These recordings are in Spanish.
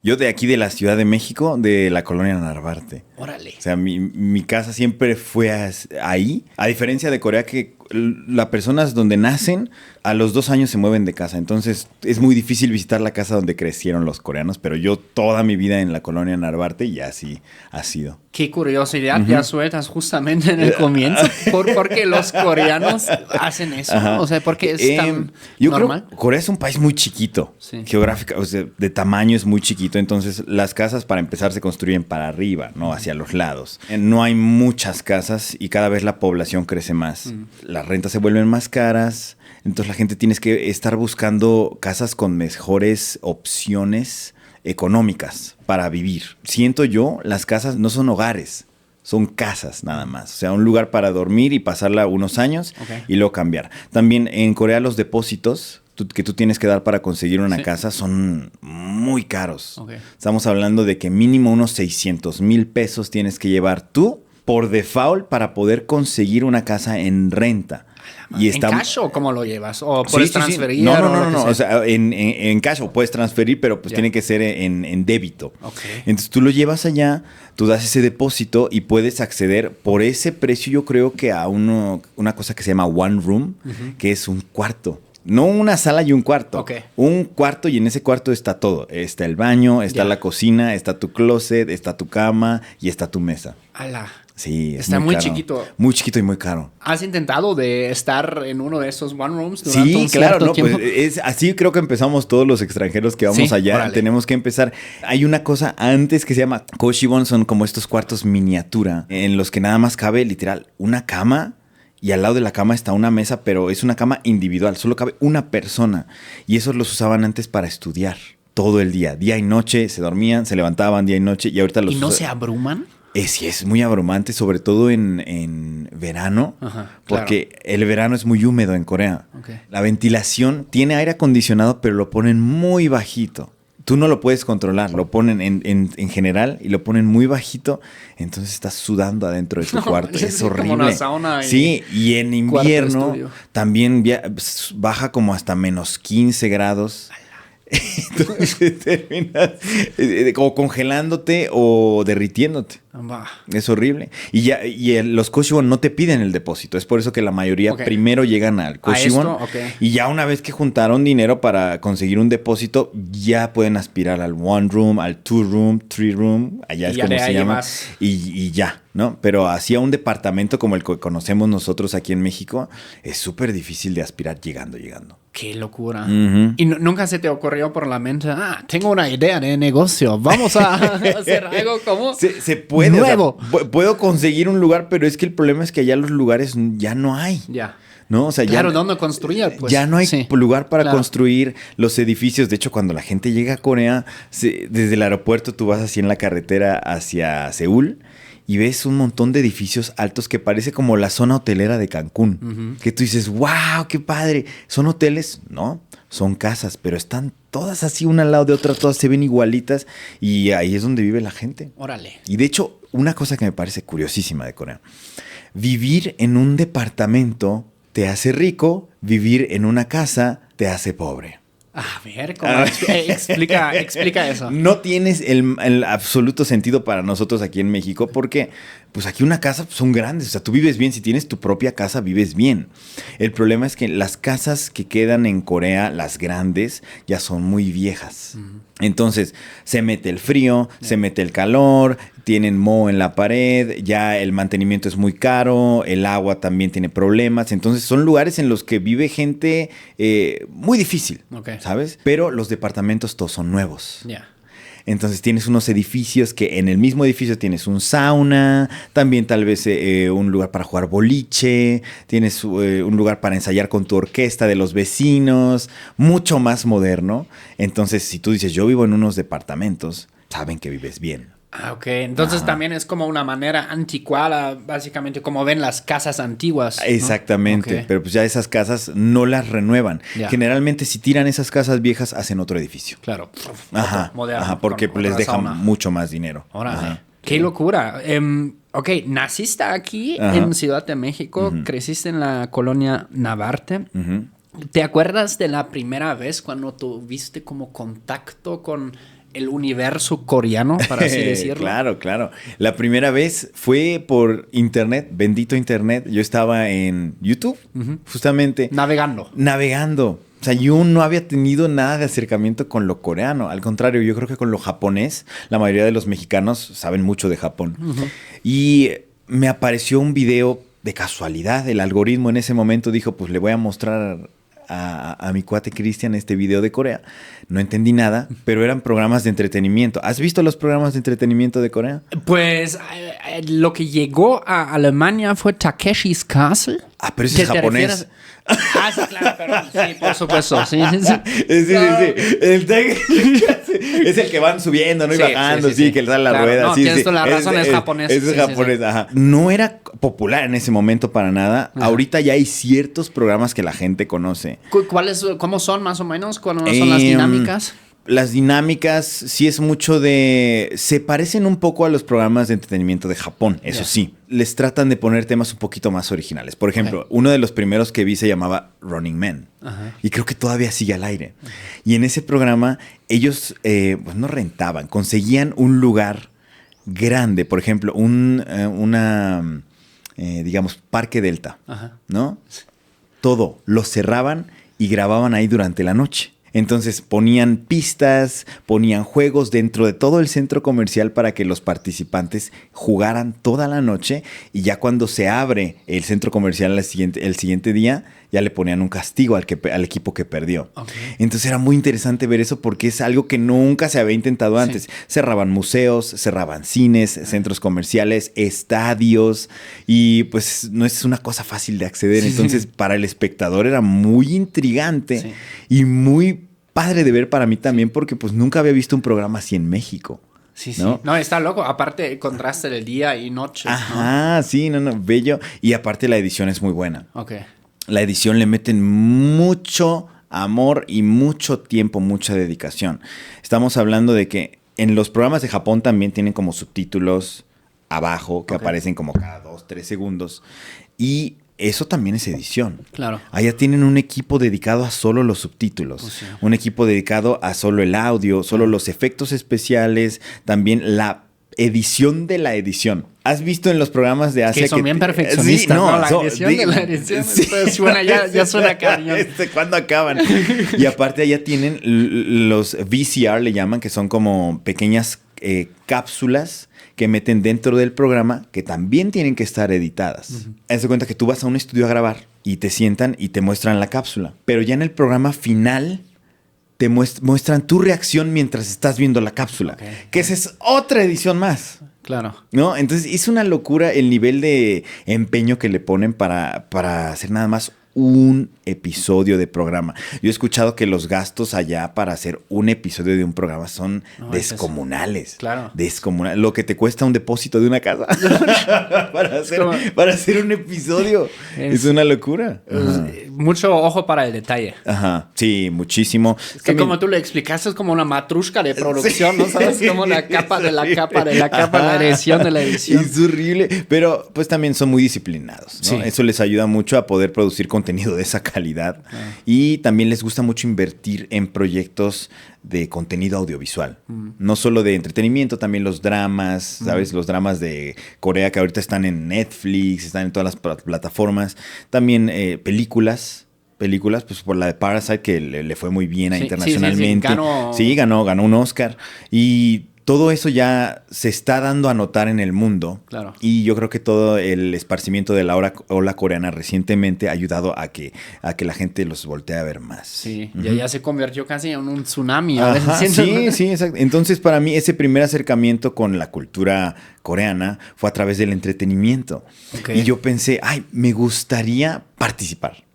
Yo de aquí de la Ciudad de México, de la colonia Narvarte. Órale. O sea, mi casa siempre fue ahí. A diferencia de Corea, que las personas donde nacen, a los 2 años se mueven de casa. Entonces, es muy difícil visitar la casa donde crecieron los coreanos. Pero yo toda mi vida en la colonia Narvarte y así ha sido. Qué curiosidad, ya sueltas justamente en el comienzo. ¿Por qué los coreanos hacen eso? Ajá. O sea, porque es tan yo normal. creo Corea es un país muy chiquito, Sí. geográfica, o sea, de tamaño es muy chiquito, entonces las casas para empezar se construyen para arriba, no hacia los lados. No hay muchas casas y cada vez la población crece más. Las rentas se vuelven más caras, entonces la gente tiene que estar buscando casas con mejores opciones económicas para vivir. Siento yo, las casas no son hogares. Son casas nada más. O sea, un lugar para dormir y pasarla unos años y luego cambiar. También en Corea los depósitos que tú tienes que dar para conseguir una casa son muy caros. Estamos hablando de que mínimo unos 600,000 pesos tienes que llevar tú por default para poder conseguir una casa en renta. Y ¿En cash o cómo lo llevas? ¿O Sí, puedes sí, sí. transferir? No. O sea, en cash o puedes transferir, pero pues tiene que ser en débito. Entonces tú lo llevas allá, tú das ese depósito y puedes acceder por ese precio, yo creo que a una cosa que se llama one room, que es un cuarto. No una sala y un cuarto. Un cuarto y en ese cuarto está todo. Está el baño, está la cocina, está tu closet, está tu cama y está tu mesa. ¡Hala! Sí, está muy caro. chiquito. Muy chiquito y muy caro. ¿Has intentado de estar en uno de esos one rooms durante Sí, un claro, cierto ¿no? tiempo? Pues así creo que empezamos todos los extranjeros que vamos allá. Órale. Tenemos que empezar. Hay una cosa antes que se llama Koshibon, son como estos cuartos miniatura en los que nada más cabe literal una cama. Y al lado de la cama está una mesa, pero es una cama individual, solo cabe una persona. Y esos los usaban antes para estudiar todo el día y noche, se dormían, se levantaban día y noche y ahorita los ¿Y no se abruman? Sí, es muy abrumante, sobre todo en verano, porque el verano es muy húmedo en Corea. La ventilación tiene aire acondicionado, pero lo ponen muy bajito. Tú no lo puedes controlar, lo ponen en general y lo ponen muy bajito, entonces estás sudando adentro de tu cuarto. Es horrible. Como una sauna sí, y en invierno también baja como hasta menos 15 grados. Entonces terminas como congelándote o derritiéndote. Es horrible. Y los Koshibon no te piden el depósito. Es por eso que la mayoría primero llegan al Koshibon. Y ya una vez que juntaron dinero para conseguir un depósito, ya pueden aspirar al one room, al two room, three room. Allá es como se llama. Y ya, ¿no? Pero hacia un departamento como el que conocemos nosotros aquí en México, es súper difícil de aspirar llegando. ¡Qué locura! ¿Y nunca se te ocurrió por la mente, tengo una idea de negocio, vamos a hacer algo como se puede, nuevo? O sea, puedo conseguir un lugar, pero es que el problema es que allá los lugares ya no hay. ¿No? O sea, claro, ¿dónde construir? Pues, ya no hay lugar para construir los edificios. De hecho, cuando la gente llega a Corea, desde el aeropuerto tú vas así en la carretera hacia Seúl y ves un montón de edificios altos que parece como la zona hotelera de Cancún. Que tú dices, wow, qué padre. ¿Son hoteles? No, son casas, pero están todas así una al lado de otra, todas se ven igualitas y ahí es donde vive la gente. Órale. Y de hecho, una cosa que me parece curiosísima de Corea. Vivir en un departamento te hace rico, vivir en una casa te hace pobre. A ver, ¿cómo explica eso? No tienes el absoluto sentido para nosotros aquí en México porque pues aquí una casa son grandes. O sea, tú vives bien. Si tienes tu propia casa, vives bien. El problema es que las casas que quedan en Corea, las grandes, ya son muy viejas. Entonces, se mete el frío, se mete el calor, tienen moho en la pared, ya el mantenimiento es muy caro, el agua también tiene problemas. Entonces, son lugares en los que vive gente muy difícil, ¿sabes? Pero los departamentos todos son nuevos. Entonces tienes unos edificios que en el mismo edificio tienes un sauna, también tal vez un lugar para jugar boliche, tienes un lugar para ensayar con tu orquesta de los vecinos, mucho más moderno. Entonces, si tú dices, yo vivo en unos departamentos, saben que vives bien. Entonces también es como una manera anticuada, básicamente como ven las casas antiguas, ¿no? Exactamente, pero pues ya esas casas no las renuevan. Generalmente si tiran esas casas viejas hacen otro edificio. Claro. Moderno, porque les dejan mucho más dinero. Qué locura. Naciste aquí en Ciudad de México, creciste en la colonia Narvarte. ¿Te acuerdas de la primera vez cuando tuviste como contacto con el universo coreano, para así decirlo? Claro, claro. La primera vez fue por internet, bendito internet. Yo estaba en YouTube, justamente. Navegando. O sea, yo no había tenido nada de acercamiento con lo coreano. Al contrario, yo creo que con lo japonés, la mayoría de los mexicanos saben mucho de Japón. Y me apareció un video de casualidad. El algoritmo en ese momento dijo, pues le voy a mostrar a mi cuate Cristian este video de Corea. No entendí nada, pero eran programas de entretenimiento. ¿Has visto los programas de entretenimiento de Corea? Pues lo que llegó a Alemania fue Takeshi's Castle. Ah, pero ese es japonés. Sí, claro, perdón. Sí, por supuesto. Sí. Sí. Es el que van subiendo, ¿no? Y bajando, sí, que le dan la rueda. No, tienes toda la razón, es japonés. Es japonés, ajá. No era popular en ese momento para nada. Ajá. Ahorita ya hay ciertos programas que la gente conoce. ¿Cómo son más o menos? ¿Cuáles son las dinámicas? Las dinámicas sí es mucho de... Se parecen un poco a los programas de entretenimiento de Japón, eso sí. Les tratan de poner temas un poquito más originales. Por ejemplo, uno de los primeros que vi se llamaba Running Man. Y creo que todavía sigue al aire. Y en ese programa ellos pues no rentaban, conseguían un lugar grande. Por ejemplo, digamos, Parque Delta, ¿no? Todo, lo cerraban y grababan ahí durante la noche. Entonces ponían pistas, ponían juegos dentro de todo el centro comercial para que los participantes jugaran toda la noche y ya cuando se abre el centro comercial el siguiente día, ya le ponían un castigo al equipo que perdió. Entonces era muy interesante ver eso porque es algo que nunca se había intentado antes. Sí. Cerraban museos, cerraban cines, centros comerciales, estadios y pues no es una cosa fácil de acceder. Entonces para el espectador era muy intrigante y muy padre de ver para mí también porque pues nunca había visto un programa así en México. Sí. No, está loco. Aparte, el contraste de día y noche. Ajá, sí, bello. Y aparte la edición es muy buena. Okay. La edición le meten mucho amor y mucho tiempo, mucha dedicación. Estamos hablando de que en los programas de Japón también tienen como subtítulos abajo que aparecen como cada 2-3 segundos. Y eso también es edición. Claro. Allá tienen un equipo dedicado a solo los subtítulos. Un equipo dedicado a solo el audio, solo los efectos especiales, también la edición de la edición. ¿Has visto en los programas de Asia que son bien perfeccionistas? La edición de la edición. Ya suena cañón. ¿Cuándo acaban? Y aparte allá tienen los VCR, le llaman, que son como pequeñas cápsulas que meten dentro del programa que también tienen que estar editadas. Haz de cuenta que tú vas a un estudio a grabar y te sientan y te muestran la cápsula. Pero ya en el programa final te muestran tu reacción mientras estás viendo la cápsula. Que esa es otra edición más. Claro. ¿No? Entonces es una locura el nivel de empeño que le ponen para hacer nada más un episodio de programa. Yo he escuchado que los gastos allá para hacer un episodio de un programa son descomunales. Claro. Descomunales. Lo que te cuesta un depósito de una casa para hacer un episodio. Es una locura. Mucho ojo para el detalle. Ajá. Sí, muchísimo. Es que como tú le explicaste, es como una matrushka de producción, ¿no? ¿Sabes? Como la capa de la capa de la capa, la edición de la edición. Es horrible. Pero pues también son muy disciplinados, ¿no? Eso les ayuda mucho a poder producir contenido de esa calidad. Y también les gusta mucho invertir en proyectos de contenido audiovisual. No solo de entretenimiento, también los dramas, ¿sabes? Los dramas de Corea que ahorita están en Netflix, están en todas las plataformas. También películas, pues por la de Parasite, que le fue muy bien internacionalmente. Ganó un Oscar. Y todo eso ya se está dando a notar en el mundo. Claro. Y yo creo que todo el esparcimiento de la ola coreana recientemente ha ayudado a que la gente los voltee a ver más. Sí, ya se convirtió casi en un tsunami. Sí, exacto. Entonces, para mí, ese primer acercamiento con la cultura coreana fue a través del entretenimiento. Y yo pensé, me gustaría participar.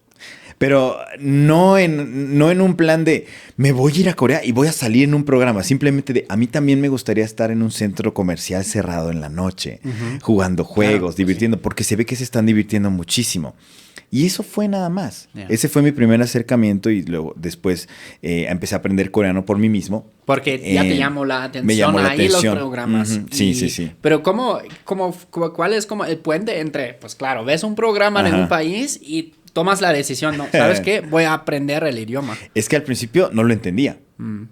Pero no en un plan de me voy a ir a Corea y voy a salir en un programa. Simplemente de a mí también me gustaría estar en un centro comercial cerrado en la noche, jugando juegos, divirtiendo, porque se ve que se están divirtiendo muchísimo. Y eso fue nada más. Ese fue mi primer acercamiento y luego después empecé a aprender coreano por mí mismo. Porque ya te llamó la atención. Me llamó la atención. Los programas. Sí. Pero ¿cuál es como el puente entre, pues claro, ves un programa en un país y tomas la decisión, ¿no? ¿Sabes qué? Voy a aprender el idioma. Es que al principio no lo entendía.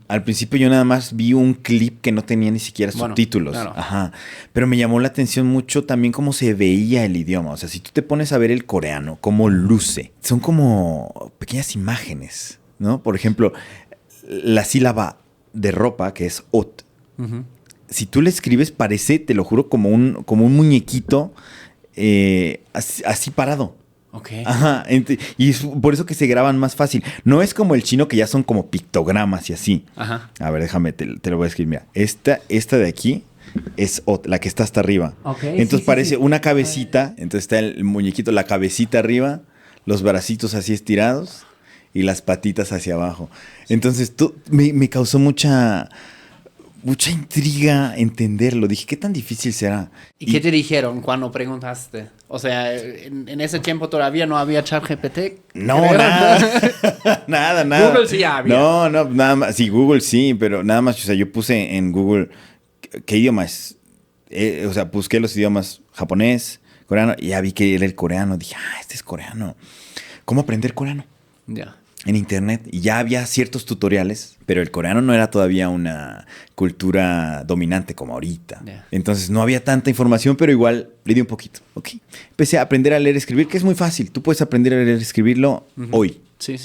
Al principio yo nada más vi un clip que no tenía ni siquiera subtítulos. Claro. Ajá. Pero me llamó la atención mucho también cómo se veía el idioma. O sea, si tú te pones a ver el coreano, cómo luce, son como pequeñas imágenes, ¿no? Por ejemplo, la sílaba de ropa, que es ot. Si tú le escribes, parece, te lo juro, como un muñequito así parado. Ok. Ajá, y es por eso que se graban más fácil. No es como el chino, que ya son como pictogramas y así. Ajá. A ver, déjame, te lo voy a escribir. Mira, esta de aquí es la que está hasta arriba. Okay, entonces parece una cabecita. Entonces está el muñequito, la cabecita arriba, los bracitos así estirados y las patitas hacia abajo. Entonces me causó mucha intriga entenderlo. Dije, ¿qué tan difícil será? ¿Y qué te dijeron cuando preguntaste? O sea, en ese tiempo todavía no había ChatGPT. No, nada. nada. Google sí había. No, nada más. Sí, Google sí, pero nada más. O sea, yo puse en Google qué idioma es. O sea, busqué los idiomas japonés, coreano, y ya vi que era el coreano. Dije, este es coreano. ¿Cómo aprender coreano? Ya. En internet, y ya había ciertos tutoriales, pero el coreano no era todavía una cultura dominante como ahorita. Yeah. Entonces no había tanta información, pero igual le di un poquito. Okay. Empecé a aprender a leer y escribir, que es muy fácil. Tú puedes aprender a leer y escribirlo hoy. Sí.